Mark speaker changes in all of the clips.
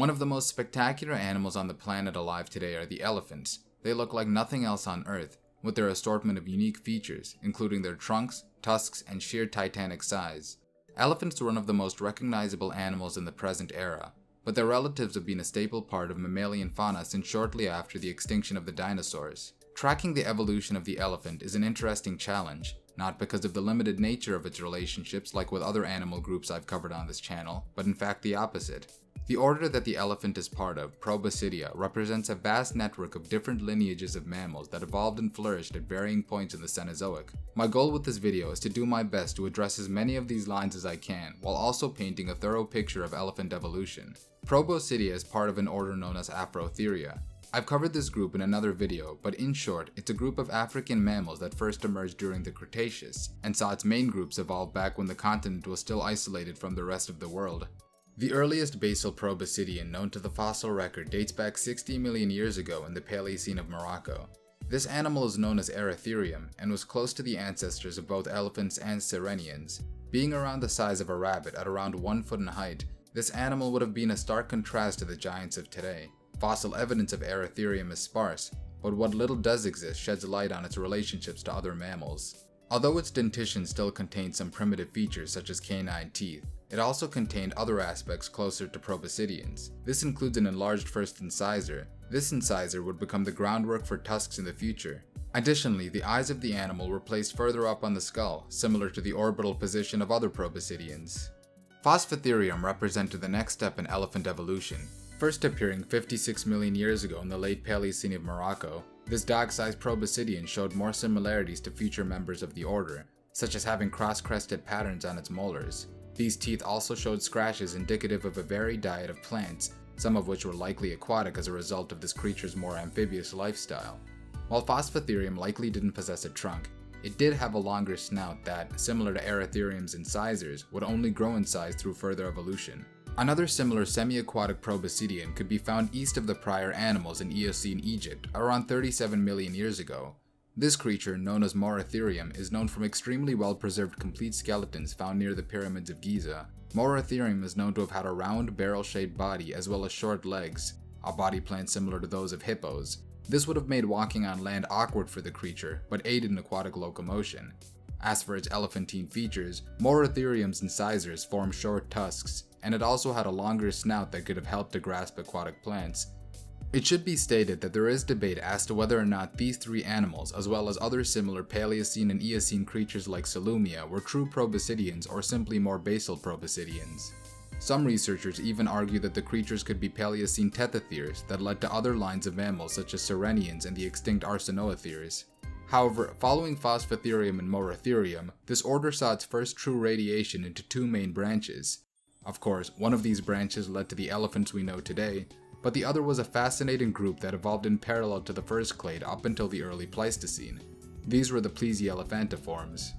Speaker 1: One of the most spectacular animals on the planet alive today are the elephants. They look like nothing else on Earth, with their assortment of unique features, including their trunks, tusks, and sheer titanic size. Elephants are one of the most recognizable animals in the present era, but their relatives have been a staple part of mammalian fauna since shortly after the extinction of the dinosaurs. Tracking the evolution of the elephant is an interesting challenge, not because of the limited nature of its relationships like with other animal groups I've covered on this channel, but in fact the opposite. The order that the elephant is part of, Proboscidea, represents a vast network of different lineages of mammals that evolved and flourished at varying points in the Cenozoic. My goal with this video is to do my best to address as many of these lines as I can, while also painting a thorough picture of elephant evolution. Proboscidea is part of an order known as Aprotheria. I've covered this group in another video, but in short, it's a group of African mammals that first emerged during the Cretaceous, and saw its main groups evolve back when the continent was still isolated from the rest of the world. The earliest basal proboscidean known to the fossil record dates back 60 million years ago in the Paleocene of Morocco. This animal is known as Eritherium and was close to the ancestors of both elephants and sirenians. Being around the size of a rabbit at around 1 foot in height, this animal would have been a stark contrast to the giants of today. Fossil evidence of Eritherium is sparse, but what little does exist sheds light on its relationships to other mammals. Although its dentition still contains some primitive features such as canine teeth, it also contained other aspects closer to proboscideans. This includes an enlarged first incisor. This incisor would become the groundwork for tusks in the future. Additionally, the eyes of the animal were placed further up on the skull, similar to the orbital position of other proboscideans. Phosphatherium represented the next step in elephant evolution. First appearing 56 million years ago in the late Paleocene of Morocco, this dog-sized proboscidean showed more similarities to future members of the order, such as having cross-crested patterns on its molars. These teeth also showed scratches indicative of a varied diet of plants, some of which were likely aquatic as a result of this creature's more amphibious lifestyle. While Phosphatherium likely didn't possess a trunk, it did have a longer snout that, similar to Eritherium's incisors, would only grow in size through further evolution. Another similar semi-aquatic proboscidean could be found east of the prior animals in Eocene Egypt, around 37 million years ago. This creature, known as Moeritherium, is known from extremely well-preserved complete skeletons found near the pyramids of Giza. Moeritherium is known to have had a round, barrel-shaped body as well as short legs, a body plan similar to those of hippos. This would have made walking on land awkward for the creature, but aided in aquatic locomotion. As for its elephantine features, Moeritherium's incisors formed short tusks, and it also had a longer snout that could have helped to grasp aquatic plants. It should be stated that there is debate as to whether or not these three animals, as well as other similar Paleocene and Eocene creatures like Phiomia, were true proboscideans or simply more basal proboscideans. Some researchers even argue that the creatures could be Paleocene tethytheres that led to other lines of mammals such as sirenians and the extinct arsinotheres. However, following Phosphatherium and Moeritherium, this order saw its first true radiation into two main branches. Of course, one of these branches led to the elephants we know today, but the other was a fascinating group that evolved in parallel to the first clade up until the early Pleistocene. These were the Plesielephantiformes.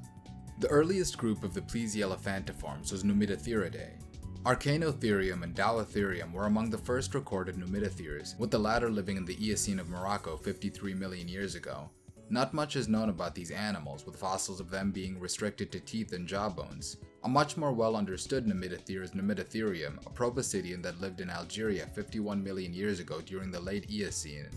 Speaker 1: The earliest group of the Plesielephantiformes was Numidotheriidae. Cenozoic and Deinotherium were among the first recorded Numidotheres, with the latter living in the Eocene of Morocco 53 million years ago. Not much is known about these animals, with fossils of them being restricted to teeth and jawbones. A much more well-understood Numidothere is Numidotherium, a proboscidean that lived in Algeria 51 million years ago during the late Eocene.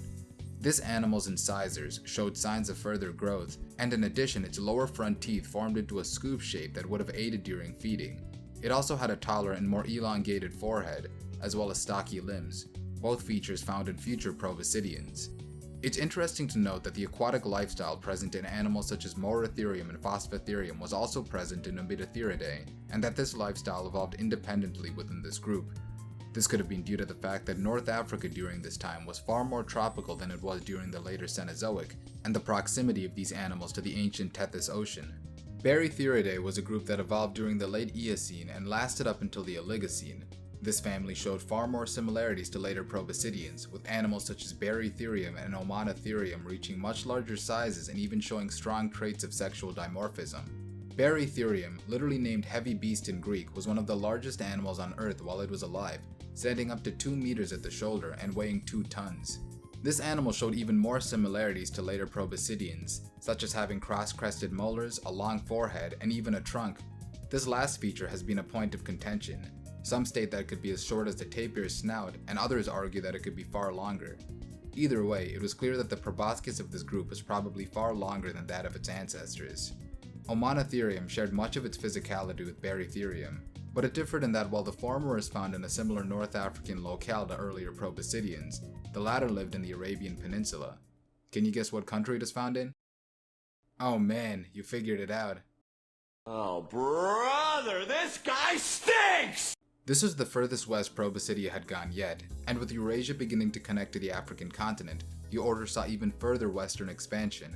Speaker 1: This animal's incisors showed signs of further growth, and in addition its lower front teeth formed into a scoop shape that would have aided during feeding. It also had a taller and more elongated forehead, as well as stocky limbs, both features found in future proboscideans. It's interesting to note that the aquatic lifestyle present in animals such as Moeritherium and Phosphatherium was also present in Numidotheriidae, and that this lifestyle evolved independently within this group. This could have been due to the fact that North Africa during this time was far more tropical than it was during the later Cenozoic, and the proximity of these animals to the ancient Tethys Ocean. Barytheriidae was a group that evolved during the late Eocene and lasted up until the Oligocene. This family showed far more similarities to later proboscideans, with animals such as Barytherium and Moeritherium reaching much larger sizes and even showing strong traits of sexual dimorphism. Barytherium, literally named heavy beast in Greek, was one of the largest animals on Earth while it was alive, standing up to 2 meters at the shoulder and weighing 2 tons. This animal showed even more similarities to later proboscideans, such as having cross-crested molars, a long forehead, and even a trunk. This last feature has been a point of contention. Some state that it could be as short as the tapir's snout, and others argue that it could be far longer. Either way, it was clear that the proboscis of this group was probably far longer than that of its ancestors. Moeritherium shared much of its physicality with Barytherium, but it differed in that while the former is found in a similar North African locale to earlier Proboscideans, the latter lived in the Arabian Peninsula. Can you guess what country it is found in? Oh man, you figured it out.
Speaker 2: Oh brother, this guy stinks!
Speaker 1: This was the furthest west Proboscidea had gone yet, and with Eurasia beginning to connect to the African continent, the order saw even further western expansion.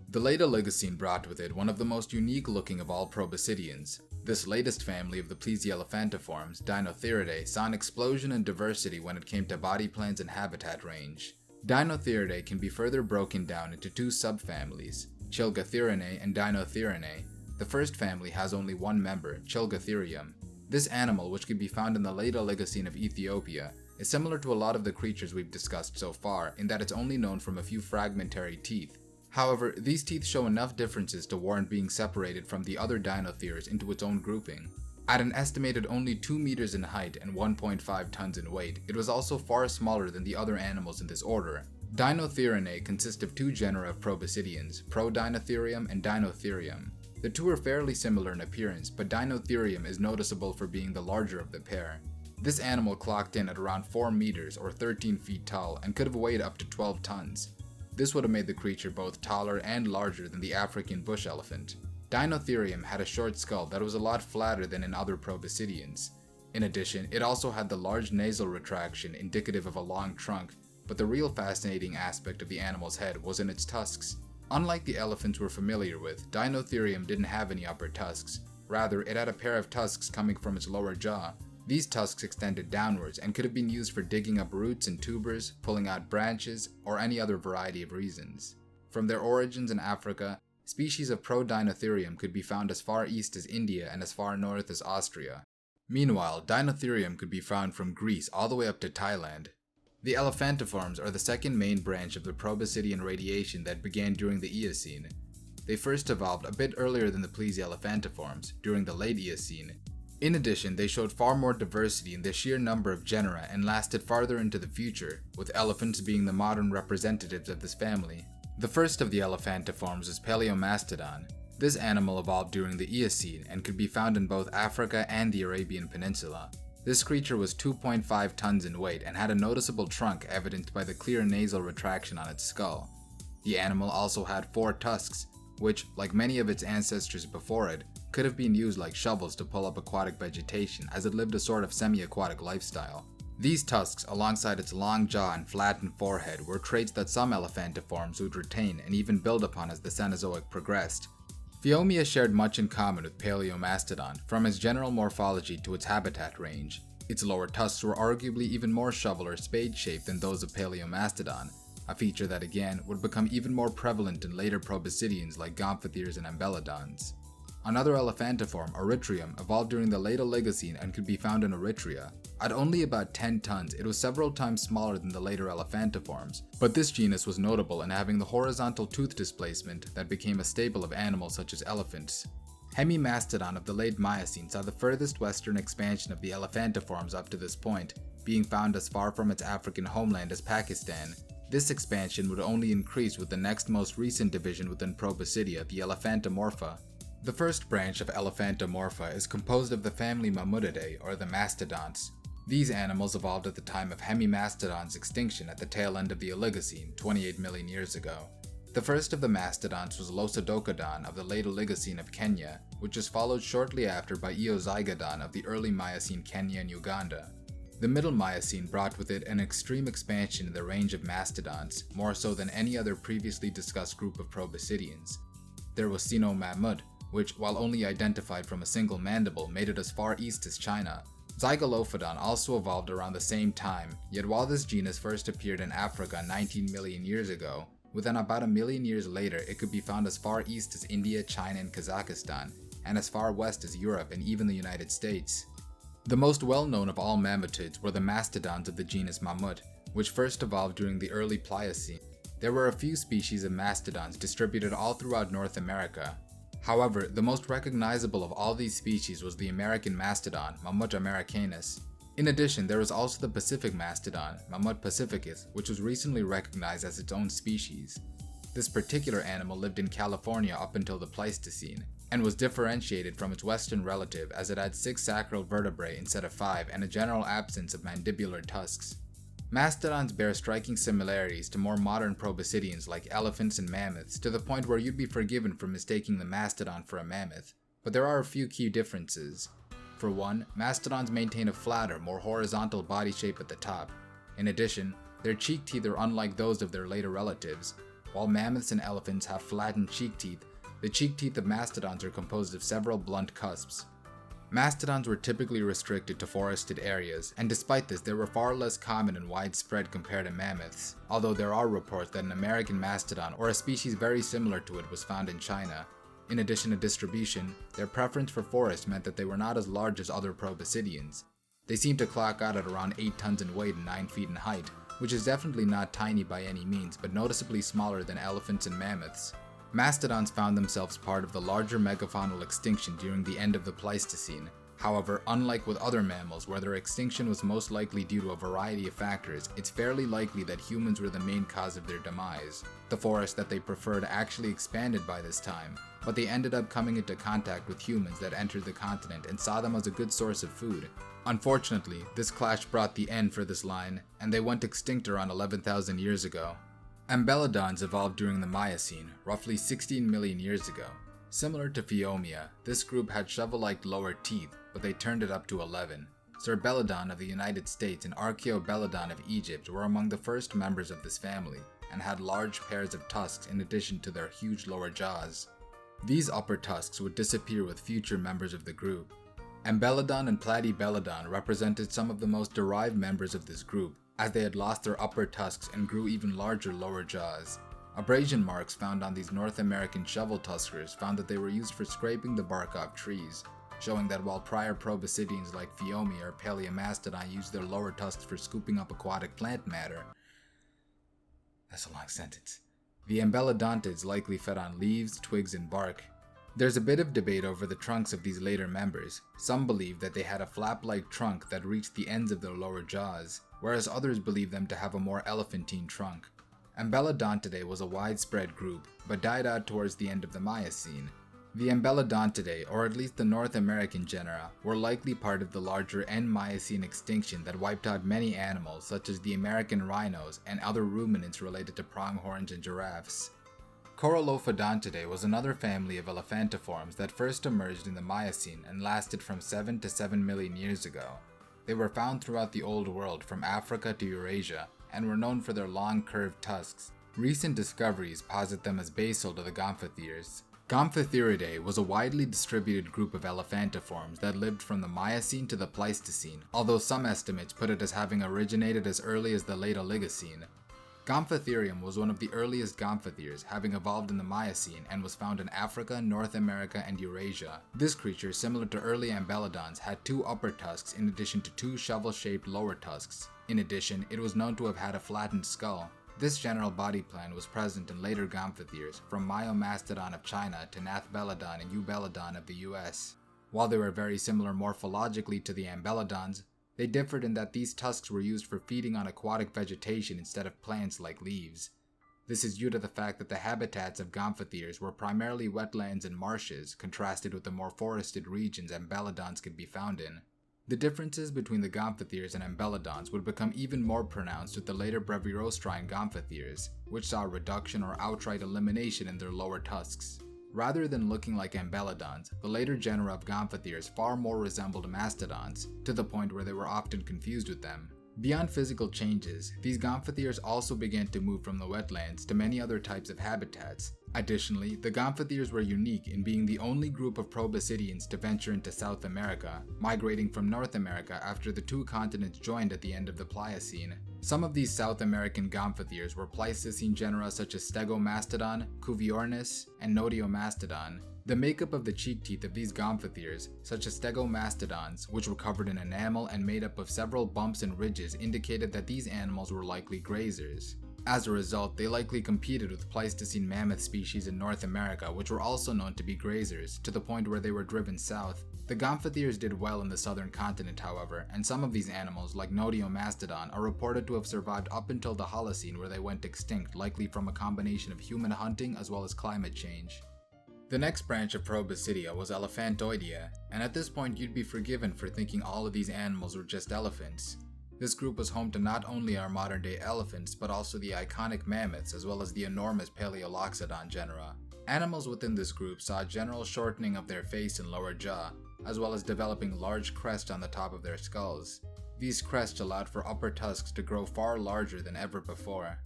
Speaker 1: The late Oligocene brought with it one of the most unique looking of all Proboscideans. This latest family of the Plesielephantiformes, Deinotheriidae, saw an explosion in diversity when it came to body plans and habitat range. Deinotheriidae can be further broken down into two subfamilies, Choerolophodontidae and Deinotheriidae. The first family has only one member, Choeritherium. This animal, which can be found in the late Oligocene of Ethiopia, is similar to a lot of the creatures we've discussed so far in that it's only known from a few fragmentary teeth. However, these teeth show enough differences to warrant being separated from the other Deinotheriids into its own grouping. At an estimated only 2 meters in height and 1.5 tons in weight, it was also far smaller than the other animals in this order. Deinotheriidae consist of two genera of Proboscideans, Deinotherium and Deinotherium. The two are fairly similar in appearance, but Deinotherium is noticeable for being the larger of the pair. This animal clocked in at around 4 meters or 13 feet tall and could have weighed up to 12 tons. This would have made the creature both taller and larger than the African bush elephant. Deinotherium had a short skull that was a lot flatter than in other Proboscideans. In addition, it also had the large nasal retraction indicative of a long trunk, but the real fascinating aspect of the animal's head was in its tusks. Unlike the elephants we're familiar with, Deinotherium didn't have any upper tusks. Rather, it had a pair of tusks coming from its lower jaw. These tusks extended downwards and could have been used for digging up roots and tubers, pulling out branches, or any other variety of reasons. From their origins in Africa, species of Deinotherium could be found as far east as India and as far north as Austria. Meanwhile, Deinotherium could be found from Greece all the way up to Thailand. The Elephantiformes are the second main branch of the Proboscidean radiation that began during the Eocene. They first evolved a bit earlier than the Plesielephantiformes, during the late Eocene. In addition, they showed far more diversity in the sheer number of genera and lasted farther into the future, with elephants being the modern representatives of this family. The first of the Elephantiformes is Palaemastodon. This animal evolved during the Eocene and could be found in both Africa and the Arabian Peninsula. This creature was 2.5 tons in weight and had a noticeable trunk evidenced by the clear nasal retraction on its skull. The animal also had 4 tusks, which, like many of its ancestors before it, could have been used like shovels to pull up aquatic vegetation as it lived a sort of semi-aquatic lifestyle. These tusks, alongside its long jaw and flattened forehead, were traits that some Elephantiformes would retain and even build upon as the Cenozoic progressed. Phiomia shared much in common with Palaemastodon, from its general morphology to its habitat range. Its lower tusks were arguably even more shovel or spade-shaped than those of Palaemastodon, a feature that again would become even more prevalent in later Proboscideans like Gomphotheriidae and Ambelodons. Another Elephantiform, Eritreum, evolved during the late Oligocene and could be found in Eritrea. At only about 10 tons, it was several times smaller than the later Elephantiforms, but this genus was notable in having the horizontal tooth displacement that became a staple of animals such as elephants. Hemimastodon of the late Miocene saw the furthest western expansion of the Elephantiforms up to this point, being found as far from its African homeland as Pakistan. This expansion would only increase with the next most recent division within Proboscidea, the Elephantimorpha. The first branch of Elephantimorpha is composed of the family Mammutidae, or the mastodonts. These animals evolved at the time of Hemimastodon's extinction at the tail end of the Oligocene, 28 million years ago. The first of the mastodonts was Loxodonta of the late Oligocene of Kenya, which was followed shortly after by Eozygodon of the early Miocene Kenya and Uganda. The middle Miocene brought with it an extreme expansion in the range of mastodonts, more so than any other previously discussed group of Proboscideans. There was Mammuthus, which, while only identified from a single mandible, made it as far east as China. Zygolophodon also evolved around the same time, yet while this genus first appeared in Africa 19 million years ago, within about a million years later it could be found as far east as India, China, and Kazakhstan, and as far west as Europe and even the United States. The most well-known of all mammutids were the mastodons of the genus Mammuth, which first evolved during the early Pliocene. There were a few species of mastodons distributed all throughout North America. However, the most recognizable of all these species was the American mastodon, Mammut americanus. In addition, there was also the Pacific mastodon, Mammut pacificus, which was recently recognized as its own species. This particular animal lived in California up until the Pleistocene, and was differentiated from its western relative as it had 6 sacral vertebrae instead of 5 and a general absence of mandibular tusks. Mastodons bear striking similarities to more modern proboscideans like elephants and mammoths, to the point where you'd be forgiven for mistaking the mastodon for a mammoth, but there are a few key differences. For one, mastodons maintain a flatter, more horizontal body shape at the top. In addition, their cheek teeth are unlike those of their later relatives. While mammoths and elephants have flattened cheek teeth, the cheek teeth of mastodons are composed of several blunt cusps. Mastodons were typically restricted to forested areas, and despite this, they were far less common and widespread compared to mammoths, although there are reports that an American mastodon or a species very similar to it was found in China. In addition to distribution, their preference for forest meant that they were not as large as other proboscideans. They seemed to clock out at around 8 tons in weight and 9 feet in height, which is definitely not tiny by any means, but noticeably smaller than elephants and mammoths. Mastodons found themselves part of the larger megafaunal extinction during the end of the Pleistocene. However, unlike with other mammals where their extinction was most likely due to a variety of factors, it's fairly likely that humans were the main cause of their demise. The forest that they preferred actually expanded by this time, but they ended up coming into contact with humans that entered the continent and saw them as a good source of food. Unfortunately, this clash brought the end for this line, and they went extinct around 11,000 years ago. Ambelodons evolved during the Miocene, roughly 16 million years ago. Similar to Phiomia, this group had shovel-like lower teeth, but they turned it up to 11. Cerbelodon of the United States and Archaeobelodon of Egypt were among the first members of this family, and had large pairs of tusks in addition to their huge lower jaws. These upper tusks would disappear with future members of the group. Ambelodon and Platypelodon represented some of the most derived members of this group, as they had lost their upper tusks and grew even larger lower jaws. Abrasion marks found on these North American shovel tuskers found that they were used for scraping the bark off trees, showing that while prior proboscideans like Phiomia or Palaemastodon used their lower tusks for scooping up aquatic plant matter. That's a long sentence. The Ambelodontids likely fed on leaves, twigs, and bark. There's a bit of debate over the trunks of these later members. Some believe that they had a flap-like trunk that reached the ends of their lower jaws, whereas others believe them to have a more elephantine trunk. Ambelodontidae was a widespread group, but died out towards the end of the Miocene. The Ambelodontidae, or at least the North American genera, were likely part of the larger end-Miocene extinction that wiped out many animals such as the American rhinos and other ruminants related to pronghorns and giraffes. Choerolophodontidae was another family of Elephantiformes that first emerged in the Miocene and lasted from 7 to 7 million years ago. They were found throughout the Old World from Africa to Eurasia, and were known for their long curved tusks. Recent discoveries posit them as basal to the Gomphotheriidae. Gomphotheriidae was a widely distributed group of Elephantiformes that lived from the Miocene to the Pleistocene, although some estimates put it as having originated as early as the late Oligocene. Gomphotherium was one of the earliest Gomphotheres, having evolved in the Miocene and was found in Africa, North America, and Eurasia. This creature, similar to early Ambelodons, had 2 upper tusks in addition to 2 shovel-shaped lower tusks. In addition, it was known to have had a flattened skull. This general body plan was present in later Gomphotheres, from Hemimastodon of China to Nathbelodon and Eubelodon of the US. While they were very similar morphologically to the Ambelodons, they differed in that these tusks were used for feeding on aquatic vegetation instead of plants like leaves. This is due to the fact that the habitats of Gomphotheres were primarily wetlands and marshes, contrasted with the more forested regions Ambelodons could be found in. The differences between the Gomphotheres and Ambelodons would become even more pronounced with the later Brevirostrine Gomphotheres, which saw reduction or outright elimination in their lower tusks. Rather than looking like Ambelodons, the later genera of Gomphotheres far more resembled mastodons, to the point where they were often confused with them. Beyond physical changes, these Gomphotheres also began to move from the wetlands to many other types of habitats. Additionally, the Gomphotheres were unique in being the only group of proboscideans to venture into South America, migrating from North America after the 2 continents joined at the end of the Pliocene. Some of these South American Gomphotheres were Pleistocene genera such as Stegomastodon, Cuviornis, and Nodiomastodon. The makeup of the cheek teeth of these Gomphotheres, such as Stegomastodons, which were covered in enamel and made up of several bumps and ridges, indicated that these animals were likely grazers. As a result, they likely competed with Pleistocene mammoth species in North America, which were also known to be grazers, to the point where they were driven south. The Gomphotheriidae did well in the southern continent, however, and some of these animals, like Numidotheriidae, are reported to have survived up until the Holocene, where they went extinct, likely from a combination of human hunting as well as climate change. The next branch of Proboscidea was Elephantoidea, and at this point you'd be forgiven for thinking all of these animals were just elephants. This group was home to not only our modern-day elephants, but also the iconic mammoths, as well as the enormous Palaeoloxodon genera. Animals within this group saw a general shortening of their face and lower jaw, as well as developing large crests on the top of their skulls. These crests allowed for upper tusks to grow far larger than ever before.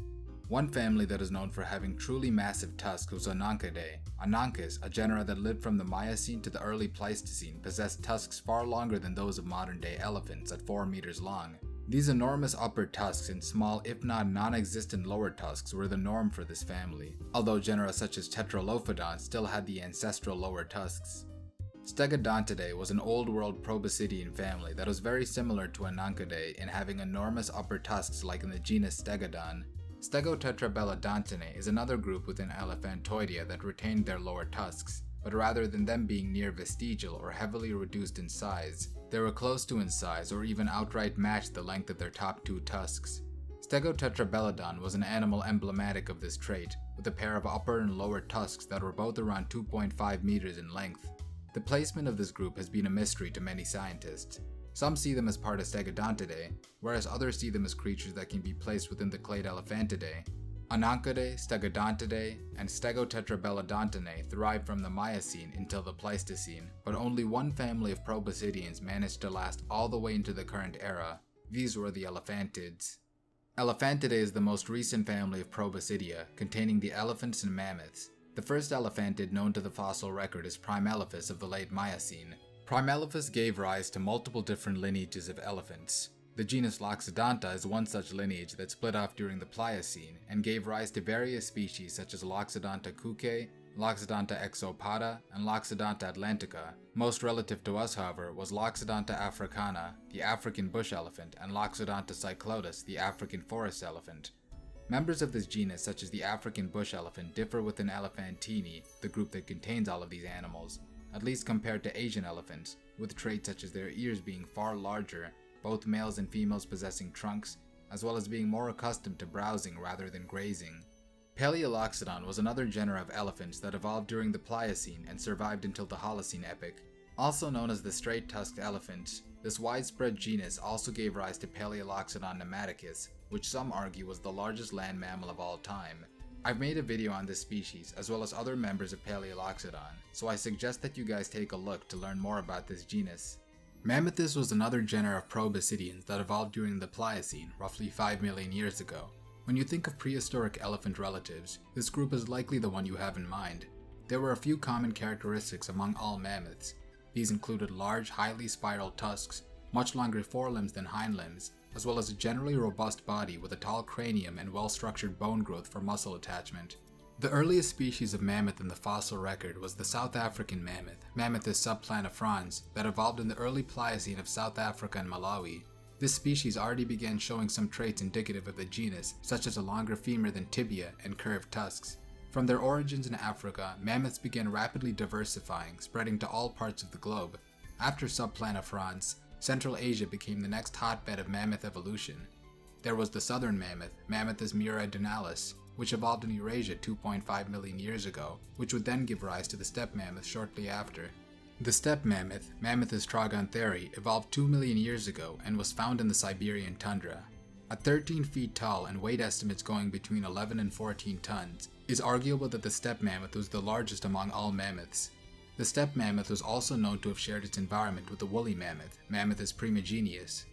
Speaker 1: One family that is known for having truly massive tusks was Anancidae. Anancus, a genera that lived from the Miocene to the early Pleistocene, possessed tusks far longer than those of modern-day elephants at 4 meters long. These enormous upper tusks and small, if not non-existent lower tusks were the norm for this family, although genera such as Choerolophodon still had the ancestral lower tusks. Stegodontidae was an old-world Proboscidean family that was very similar to Anancidae in having enormous upper tusks like in the genus Stegodon. Stegotetrabelodontinae is another group within Elephantoidea that retained their lower tusks, but rather than them being near vestigial or heavily reduced in size, they were close to in size or even outright matched the length of their top 2 tusks. Stegotetrabelodon was an animal emblematic of this trait, with a pair of upper and lower tusks that were both around 2.5 meters in length. The placement of this group has been a mystery to many scientists. Some see them as part of Stegodontidae, whereas others see them as creatures that can be placed within the clade Elephantidae. Anancidae, Stegodontidae, and Stegotetrabelodontinae thrived from the Miocene until the Pleistocene, but only one family of Proboscideans managed to last all the way into the current era. These were the Elephantids. Elephantidae is the most recent family of Proboscidea, containing the elephants and mammoths. The first elephantid known to the fossil record is Primelephas of the late Miocene. Primelephas gave rise to multiple different lineages of elephants. The genus Loxodonta is one such lineage that split off during the Pliocene and gave rise to various species such as Loxodonta cucae, Loxodonta exopata, and Loxodonta atlantica. Most relative to us, however, was Loxodonta africana, the African bush elephant, and Loxodonta cyclotis, the African forest elephant. Members of this genus, such as the African bush elephant, differ within Elephantini, the group that contains all of these animals, at least compared to Asian elephants, with traits such as their ears being far larger, both males and females possessing trunks, as well as being more accustomed to browsing rather than grazing. Palaeoloxodon was another genera of elephants that evolved during the Pliocene and survived until the Holocene epoch. Also known as the straight-tusked elephant, this widespread genus also gave rise to Palaeoloxodon pneumaticus, which some argue was the largest land mammal of all time. I've made a video on this species as well as other members of Palaeoloxodon, so I suggest that you guys take a look to learn more about this genus. Mammuthus was another genera of Proboscideans that evolved during the Pliocene, roughly 5 million years ago. When you think of prehistoric elephant relatives, this group is likely the one you have in mind. There were a few common characteristics among all mammoths. These included large, highly spiral tusks, much longer forelimbs than hind limbs, as well as a generally robust body with a tall cranium and well-structured bone growth for muscle attachment. The earliest species of mammoth in the fossil record was the South African mammoth, Mammuthus subplanifrons, that evolved in the early Pliocene of South Africa and Malawi. This species already began showing some traits indicative of the genus, such as a longer femur than tibia and curved tusks. From their origins in Africa, mammoths began rapidly diversifying, spreading to all parts of the globe. After subplanifrons, Central Asia became the next hotbed of mammoth evolution. There was the southern mammoth, Mammuthus meridionalis, which evolved in Eurasia 2.5 million years ago, which would then give rise to the steppe mammoth shortly after. The steppe mammoth, Mammuthus trogontheri, evolved 2 million years ago and was found in the Siberian tundra. At 13 feet tall and weight estimates going between 11 and 14 tons, it is arguable that the steppe mammoth was the largest among all mammoths. The steppe mammoth was also known to have shared its environment with the woolly mammoth, Mammuthus primigenius.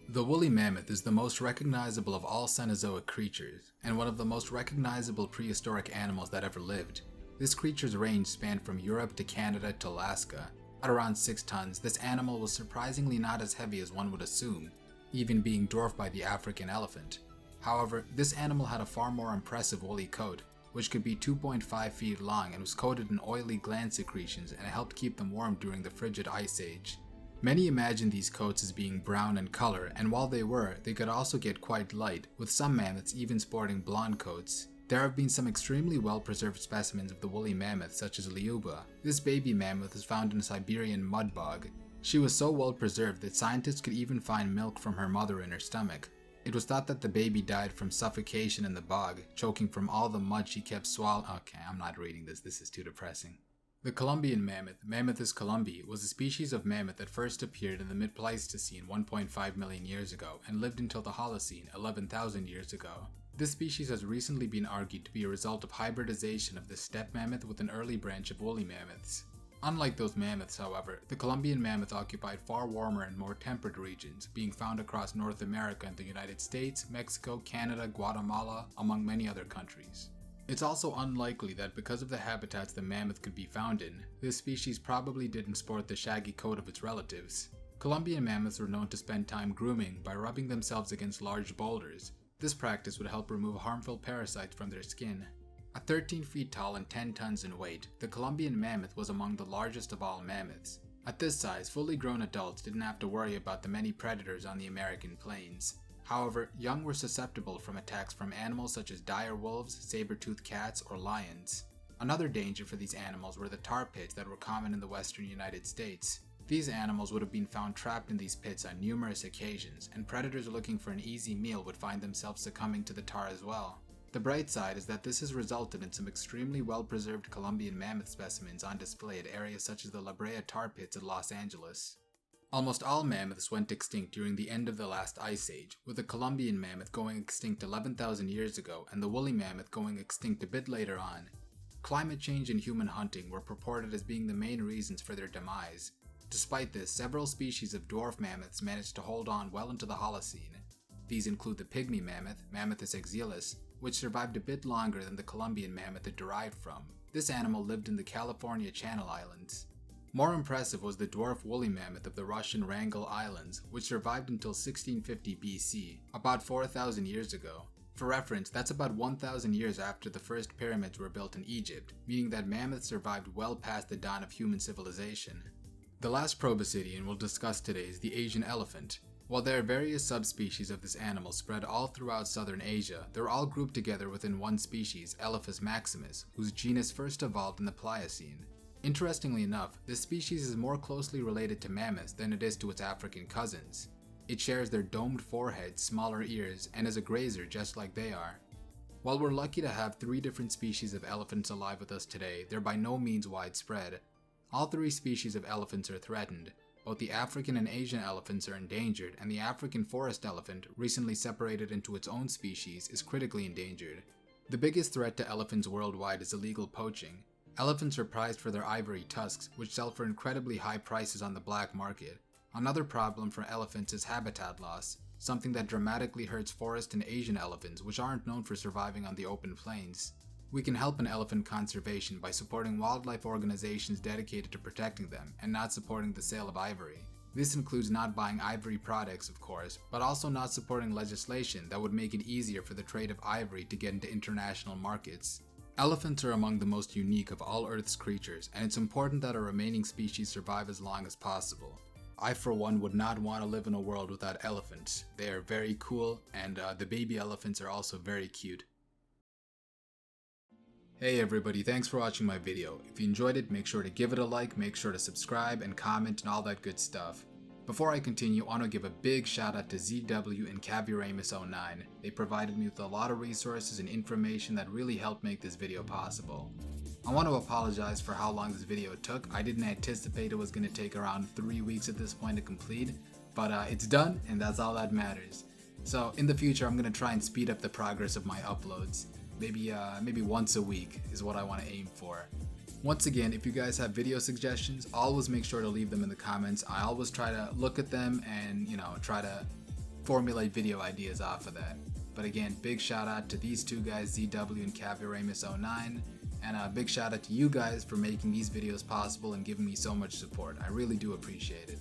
Speaker 1: The woolly mammoth is the most recognizable of all Cenozoic creatures, and one of the most recognizable prehistoric animals that ever lived. This creature's range spanned from Europe to Canada to Alaska. At around 6 tons, this animal was surprisingly not as heavy as one would assume, even being dwarfed by the African elephant. However, this animal had a far more impressive woolly coat, which could be 2.5 feet long and was coated in oily gland secretions and helped keep them warm during the frigid ice age. Many imagine these coats as being brown in color, and while they were, they could also get quite light, with some mammoths even sporting blonde coats. There have been some extremely well-preserved specimens of the woolly mammoth, such as Liuba. This baby mammoth is found in a Siberian mud bog. She was so well preserved that scientists could even find milk from her mother in her stomach. It was thought that the baby died from suffocation in the bog, choking from all the mud she kept swallowing. Okay, I'm not reading this is too depressing. The Columbian mammoth, Mammuthus columbi, was a species of mammoth that first appeared in the mid-Pleistocene 1.5 million years ago and lived until the Holocene 11,000 years ago. This species has recently been argued to be a result of hybridization of the steppe mammoth with an early branch of woolly mammoths. Unlike those mammoths, however, the Columbian mammoth occupied far warmer and more temperate regions, being found across North America and the United States, Mexico, Canada, Guatemala, among many other countries. It's also unlikely that because of the habitats the mammoth could be found in, this species probably didn't sport the shaggy coat of its relatives. Columbian mammoths were known to spend time grooming by rubbing themselves against large boulders. This practice would help remove harmful parasites from their skin. At 13 feet tall and 10 tons in weight, the Columbian mammoth was among the largest of all mammoths. At this size, fully grown adults didn't have to worry about the many predators on the American plains. However, young were susceptible from attacks from animals such as dire wolves, saber-toothed cats, or lions. Another danger for these animals were the tar pits that were common in the western United States. These animals would have been found trapped in these pits on numerous occasions, and predators looking for an easy meal would find themselves succumbing to the tar as well. The bright side is that this has resulted in some extremely well-preserved Columbian mammoth specimens on display at areas such as the La Brea tar pits in Los Angeles. Almost all mammoths went extinct during the end of the last ice age, with the Columbian mammoth going extinct 11,000 years ago and the woolly mammoth going extinct a bit later on. Climate change and human hunting were purported as being the main reasons for their demise. Despite this, several species of dwarf mammoths managed to hold on well into the Holocene. These include the pygmy mammoth, Mammuthus exilis, which survived a bit longer than the Columbian mammoth it derived from. This animal lived in the California Channel Islands. More impressive was the dwarf woolly mammoth of the Russian Wrangel Islands, which survived until 1650 BC, about 4,000 years ago. For reference, that's about 1,000 years after the first pyramids were built in Egypt, meaning that mammoths survived well past the dawn of human civilization. The last proboscidean we'll discuss today is the Asian elephant. While there are various subspecies of this animal spread all throughout southern Asia, they're all grouped together within one species, Elephas maximus, whose genus first evolved in the Pliocene. Interestingly enough, this species is more closely related to mammoths than it is to its African cousins. It shares their domed forehead, smaller ears, and is a grazer just like they are. While we're lucky to have 3 different species of elephants alive with us today, they're by no means widespread. All 3 species of elephants are threatened. Both the African and Asian elephants are endangered, and the African forest elephant, recently separated into its own species, is critically endangered. The biggest threat to elephants worldwide is illegal poaching. Elephants are prized for their ivory tusks, which sell for incredibly high prices on the black market. Another problem for elephants is habitat loss, something that dramatically hurts forest and Asian elephants, which aren't known for surviving on the open plains. We can help in elephant conservation by supporting wildlife organizations dedicated to protecting them and not supporting the sale of ivory. This includes not buying ivory products, of course, but also not supporting legislation that would make it easier for the trade of ivory to get into international markets. Elephants are among the most unique of all Earth's creatures, and it's important that our remaining species survive as long as possible. I, for one, would not want to live in a world without elephants. They are very cool, and the baby elephants are also very cute. Hey everybody, thanks for watching my video. If you enjoyed it, make sure to give it a like, make sure to subscribe and comment and all that good stuff. Before I continue, I want to give a big shout out to ZW and Cavuramus09. They provided me with a lot of resources and information that really helped make this video possible. I want to apologize for how long this video took. I didn't anticipate it was going to take around 3 weeks at this point to complete, but it's done and that's all that matters. So in the future, I'm going to try and speed up the progress of my uploads. Maybe once a week is what I want to aim for. Once again, if you guys have video suggestions, always make sure to leave them in the comments. I always try to look at them and, try to formulate video ideas off of that. But again, big shout out to these 2 guys, ZW and Cavuramus09, and a big shout out to you guys for making these videos possible and giving me so much support. I really do appreciate it.